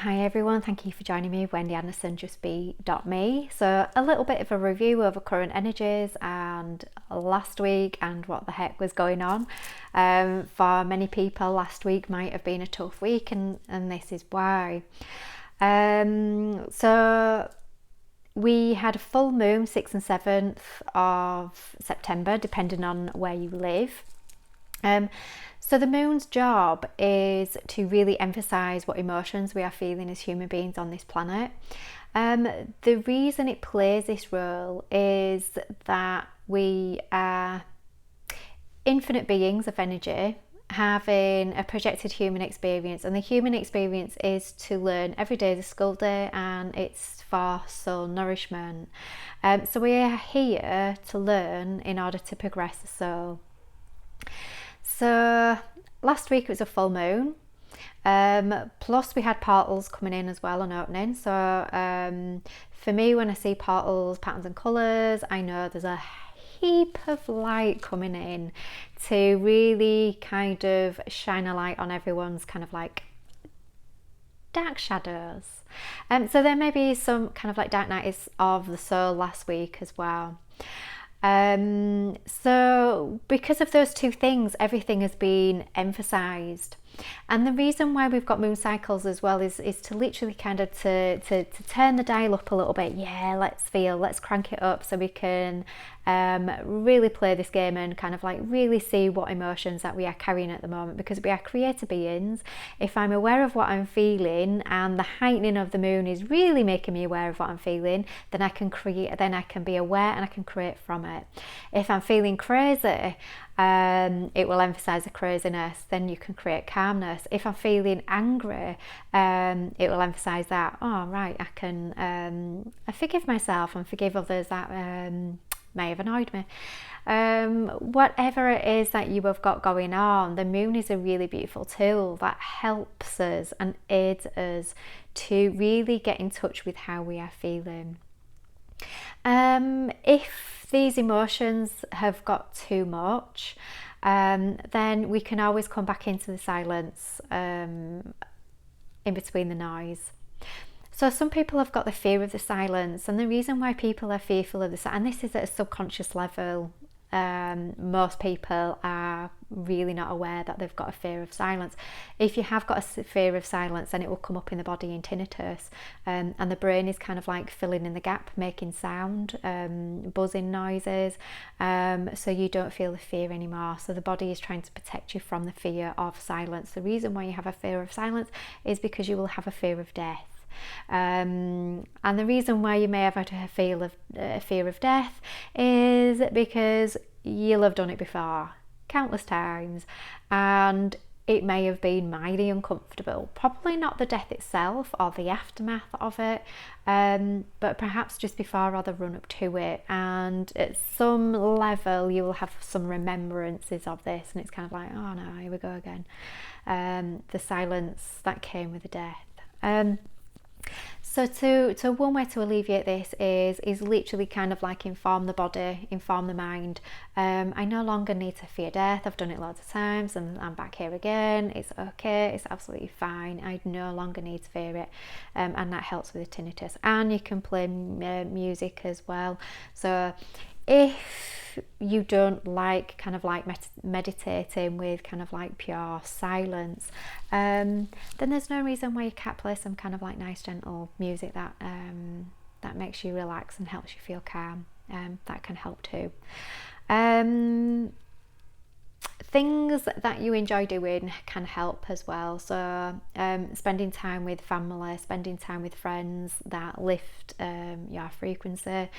Hi everyone, thank you for joining me, wendyandisonjustbe.me. So a little bit of a review over current energies and last week and what the heck was going on. For many people, last week might have been a tough week, and this is why. So we had a full moon 6th and 7th of September, depending on where you live. So the moon's job is to really emphasize what emotions we are feeling as human beings on this planet. The reason it plays this role is that we are infinite beings of energy having a projected human experience, and the human experience is to learn every day, the school day, and it's for soul nourishment. So we are here to learn in order to progress the soul. So last week it was a full moon, plus we had portals coming in as well and opening. So for me, when I see portals, patterns and colours, I know there's a heap of light coming in to really kind of shine a light on everyone's kind of like dark shadows. So there may be some kind of like dark nights of the soul last week as well. So because of those two things, everything has been emphasized. And the reason why we've got moon cycles as well is to literally kind of to turn the dial up a little bit. Yeah, let's crank it up so we can really play this game and kind of like really see what emotions that we are carrying at the moment, because we are creator beings. If I'm aware of what I'm feeling and the heightening of the moon is really making me aware of what I'm feeling, then I can be aware and I can create from it. If I'm feeling crazy, it will emphasize the craziness, then you can create calmness. If I'm feeling angry, it will emphasize that, oh right, I can I forgive myself and forgive others that may have annoyed me. Whatever it is that you have got going on, the moon is a really beautiful tool that helps us and aids us to really get in touch with how we are feeling. If these emotions have got too much, then we can always come back into the silence in between the noise. So some people have got the fear of the silence, and the reason why people are fearful of this, and this is at a subconscious level, most people are really not aware that they've got a fear of silence. If you have got a fear of silence, then it will come up in the body in tinnitus, and the brain is kind of like filling in the gap, making sound, buzzing noises, so you don't feel the fear anymore. So the body is trying to protect you from the fear of silence. The reason why you have a fear of silence is because you will have a fear of death. And the reason why you may have had a fear of death is because you'll have done it before countless times, and it may have been mighty uncomfortable. Probably not the death itself or the aftermath of it, but perhaps just before or the run up to it, and at some level you will have some remembrances of this, and it's kind of like, oh no, here we go again. The silence that came with the death. So one way to alleviate this is literally kind of like inform the body, inform the mind. I no longer need to fear death. I've done it loads of times and I'm back here again. It's okay. It's absolutely fine. I no longer need to fear it. And that helps with the tinnitus. And you can play music as well. So if you don't like kind of like meditating with kind of like pure silence, then there's no reason why you can't play some kind of like nice gentle music that makes you relax and helps you feel calm. That can help too. Things that you enjoy doing can help as well. So spending time with family, spending time with friends that lift your frequency.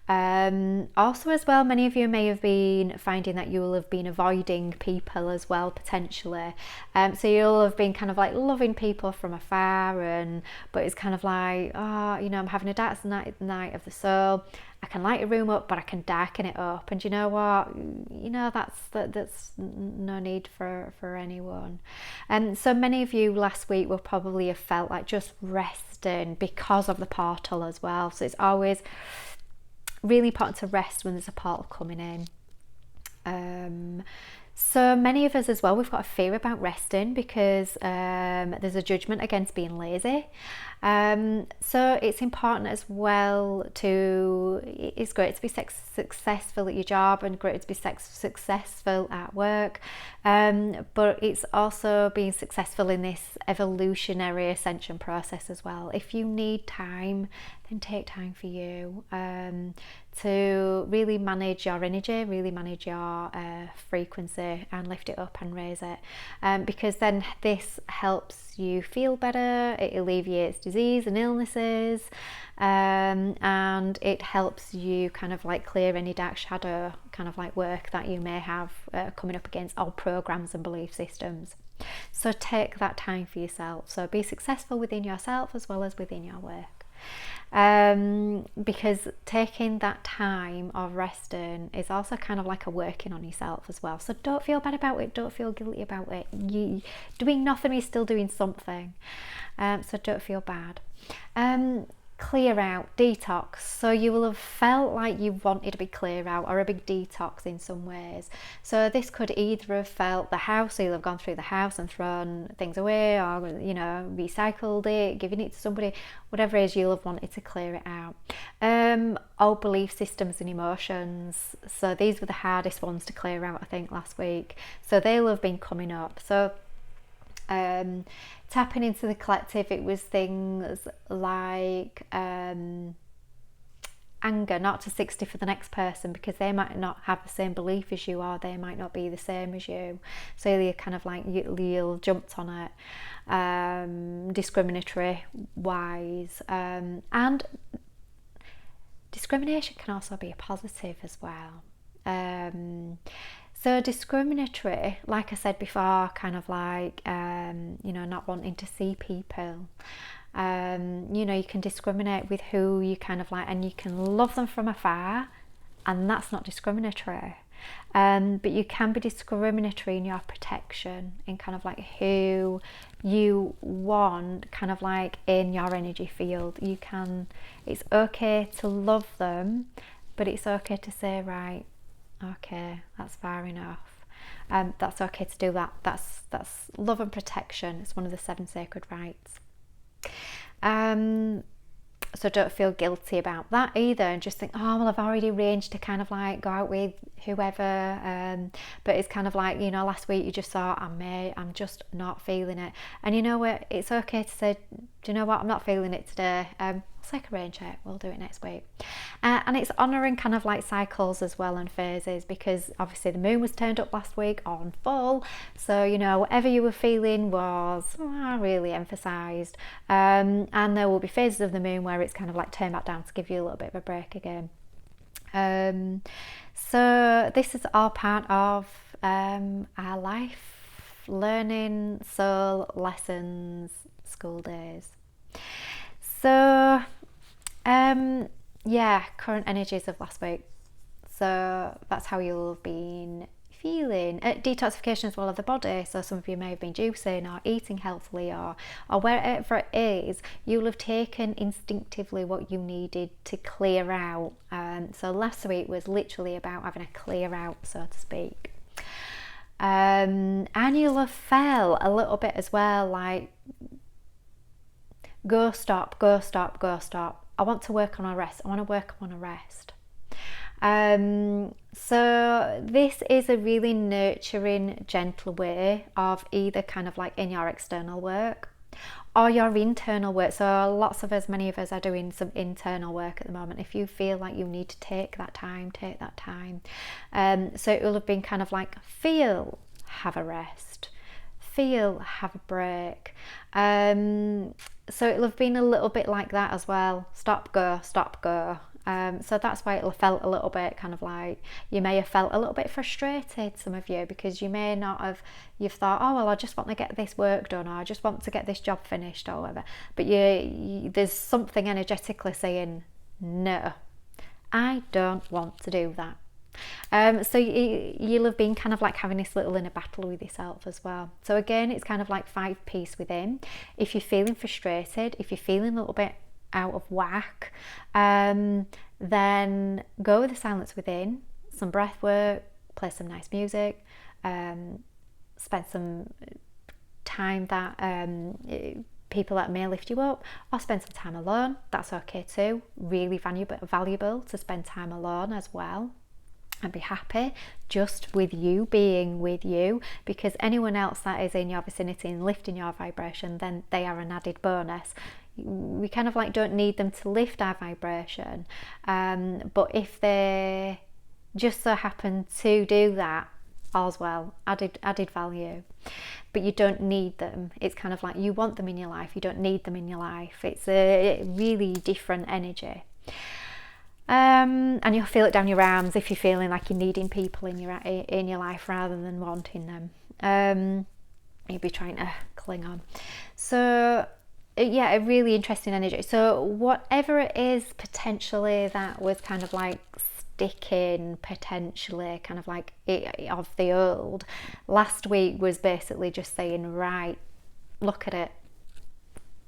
Also as well, many of you may have been finding that you will have been avoiding people as well, potentially. So you'll have been kind of like loving people from afar, but it's kind of like, oh, you know, I'm having a dark night of the soul. I can light a room up, but I can darken it up. And you know what? You know, that's no need for anyone. And so many of you last week will probably have felt like just resting because of the portal as well. So it's always really important to rest when there's a portal coming in. So many of us as well, we've got a fear about resting because there's a judgment against being lazy. So it's important as well it's great to be successful at your job and great to be successful at work. But it's also being successful in this evolutionary ascension process as well. If you need time, then take time for you to really manage your energy, really manage your frequency and lift it up and raise it. Because then this helps you feel better, it alleviates disease and illnesses, and it helps you kind of like clear any dark shadow kind of like work that you may have coming up against old programs and belief systems. So take that time for yourself. So be successful within yourself as well as within your work. Because taking that time of resting is also kind of like a working on yourself as well. So don't feel bad about it, don't feel guilty about it. You doing nothing is still doing something, so don't feel bad. Clear out, detox. So you will have felt like you wanted to be clear out or a big detox in some ways. So this could either have felt the house, so you'll have gone through the house and thrown things away, or recycled it, given it to somebody, whatever it is, you'll have wanted to clear it out. Old belief systems and emotions, so these were the hardest ones to clear out, I think, last week. So they'll have been coming up. So tapping into the collective, it was things like anger, not to 60 for the next person, because they might not have the same belief as you, or they might not be the same as you, so you're kind of like you'll jumped on it. Discriminatory wise, and discrimination can also be a positive as well. So discriminatory, like I said before, kind of like, not wanting to see people. You can discriminate with who you kind of like, and you can love them from afar, and that's not discriminatory. But you can be discriminatory in your protection, in kind of like who you want kind of like in your energy field. It's okay to love them, but it's okay to say, right, okay, that's fair enough. That's okay to do that. That's love and protection. It's one of the 7 sacred rights. So don't feel guilty about that either, and just think, oh well, I've already arranged to kind of like go out with whoever, but it's kind of like, last week you just thought, I'm just not feeling it, and you know what, it's okay to say, do you know what, I'm not feeling it today, let's take a rain check, we'll do it next week. And it's honouring kind of like cycles as well and phases, because obviously the moon was turned up last week on full, so whatever you were feeling was really emphasised, and there will be phases of the moon where it's kind of like turned back down to give you a little bit of a break again. So this is all part of our life, learning, soul lessons, school days. So current energies of last week. So that's how you'll have been feeling. Detoxification as well of the body. So some of you may have been juicing or eating healthily, or wherever it is, you'll have taken instinctively what you needed to clear out. So last week was literally about having a clear out, so to speak. And you'll have felt a little bit as well like, go stop. I want to work on a rest. I want to work on a rest. So this is a really nurturing, gentle way of either kind of like in your external work or your internal work. So many of us are doing some internal work at the moment. If you feel like you need to take that time, take that time. So it will have been kind of like, feel, have a rest, feel, have a break. So it'll have been a little bit like that as well. Stop, go. So that's why it'll have felt a little bit kind of like, you may have felt a little bit frustrated, some of you, because you may not have, you've thought, oh well, I just want to get this work done, or I just want to get this job finished, or whatever. But there's something energetically saying, no, I don't want to do that. So you'll have been kind of like having this little inner battle with yourself as well. So again, it's kind of like 5 peace within. If you're feeling frustrated, if you're feeling a little bit out of whack, then go with the silence within, some breath work, play some nice music, spend some time that people that may lift you up, or spend some time alone. That's okay too. Really valuable to spend time alone as well, and be happy just with you, being with you, because anyone else that is in your vicinity and lifting your vibration, then they are an added bonus. We kind of like don't need them to lift our vibration, but if they just so happen to do that, all's well, added value. But you don't need them. It's kind of like you want them in your life, you don't need them in your life. It's a really different energy. And you'll feel it down your arms if you're feeling like you're needing people in your life rather than wanting them. You'll be trying to cling on. So yeah, a really interesting energy. So whatever it is potentially that was kind of like sticking, potentially kind of like of the old, last week was basically just saying, right, look at it.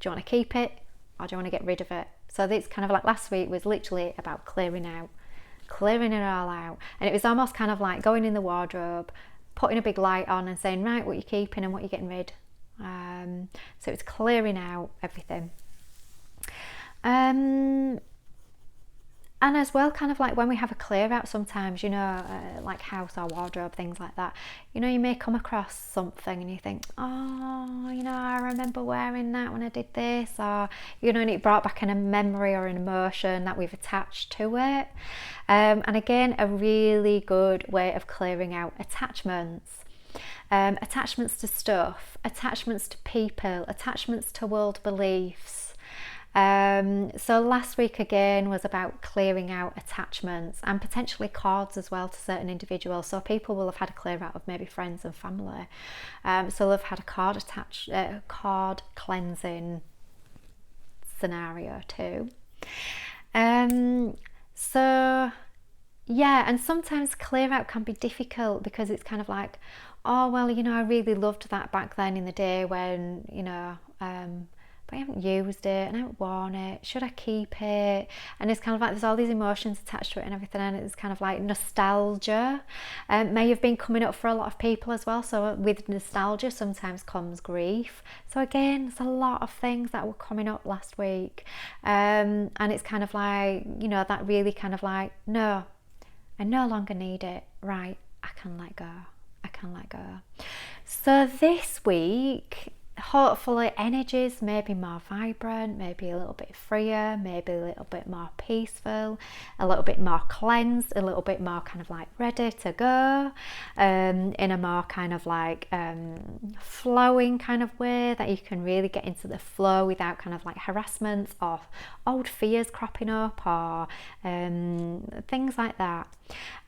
Do you want to keep it or do you want to get rid of it? So it's kind of like last week was literally about clearing it all out. And it was almost kind of like going in the wardrobe, putting a big light on and saying, right, what you're keeping and what you're getting rid. So it's clearing out everything. And as well, kind of like when we have a clear out sometimes, you know, like house or wardrobe, things like that, you know, you may come across something and you think, oh, you know, I remember wearing that when I did this, or, you know, and it brought back a memory or an emotion that we've attached to it. And again, a really good way of clearing out attachments. Attachments to stuff, attachments to people, attachments to world beliefs. So last week again was about clearing out attachments and potentially cords as well to certain individuals. So people will have had a clear out of maybe friends and family. So they've had a cord cleansing scenario too. So yeah, and sometimes clear out can be difficult because it's kind of like, oh well, you know, I really loved that back then in the day when, you know, but I haven't used it and I haven't worn it. Should I keep it? And it's kind of like there's all these emotions attached to it and everything, and it's kind of like nostalgia may have been coming up for a lot of people as well. So with nostalgia sometimes comes grief. So again, there's a lot of things that were coming up last week, and it's kind of like, you know, that really kind of like, no, I no longer need it. Right, I can let go. So this week, hopefully energies may be more vibrant, maybe a little bit freer, maybe a little bit more peaceful, a little bit more cleansed, a little bit more kind of like ready to go, in a more kind of like flowing kind of way that you can really get into the flow without kind of like harassments or old fears cropping up or things like that.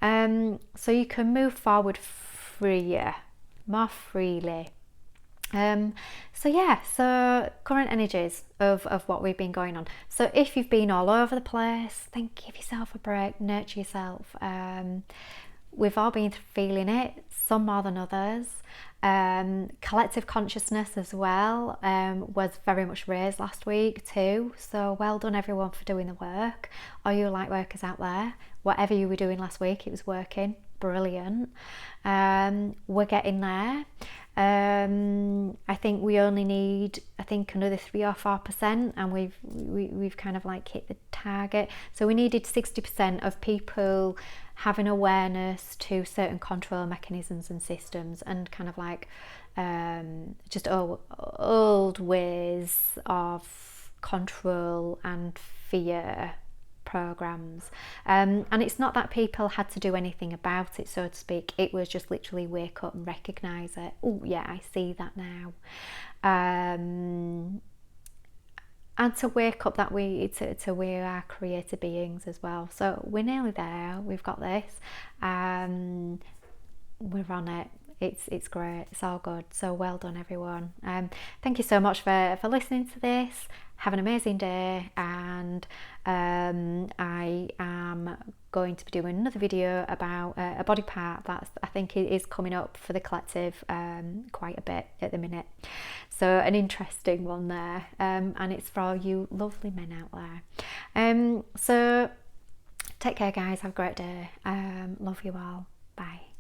So you can move forward freer, more freely. So yeah, so current energies of what we've been going on. So if you've been all over the place, then give yourself a break, nurture yourself. We've all been feeling it, some more than others. Collective consciousness as well was very much raised last week too. So well done everyone for doing the work. All you light workers out there, whatever you were doing last week, it was working. Brilliant. We're getting there. I think we only need, I think, another 3 or 4%, and we've kind of like hit the target. So we needed 60% of people having awareness to certain control mechanisms and systems, and kind of like just old ways of control and fear programs, and it's not that people had to do anything about it, so to speak. It was just literally wake up and recognize it. Oh yeah, I see that now, and to wake up that we are creator beings as well. So we're nearly there. We've got this. We're on it. It's great. It's all good. So well done everyone. Thank you so much for listening to this. Have an amazing day, and I am going to be doing another video about a body part that I think is coming up for the collective quite a bit at the minute. So an interesting one there, and it's for all you lovely men out there. So take care guys, have a great day. Love you all. Bye.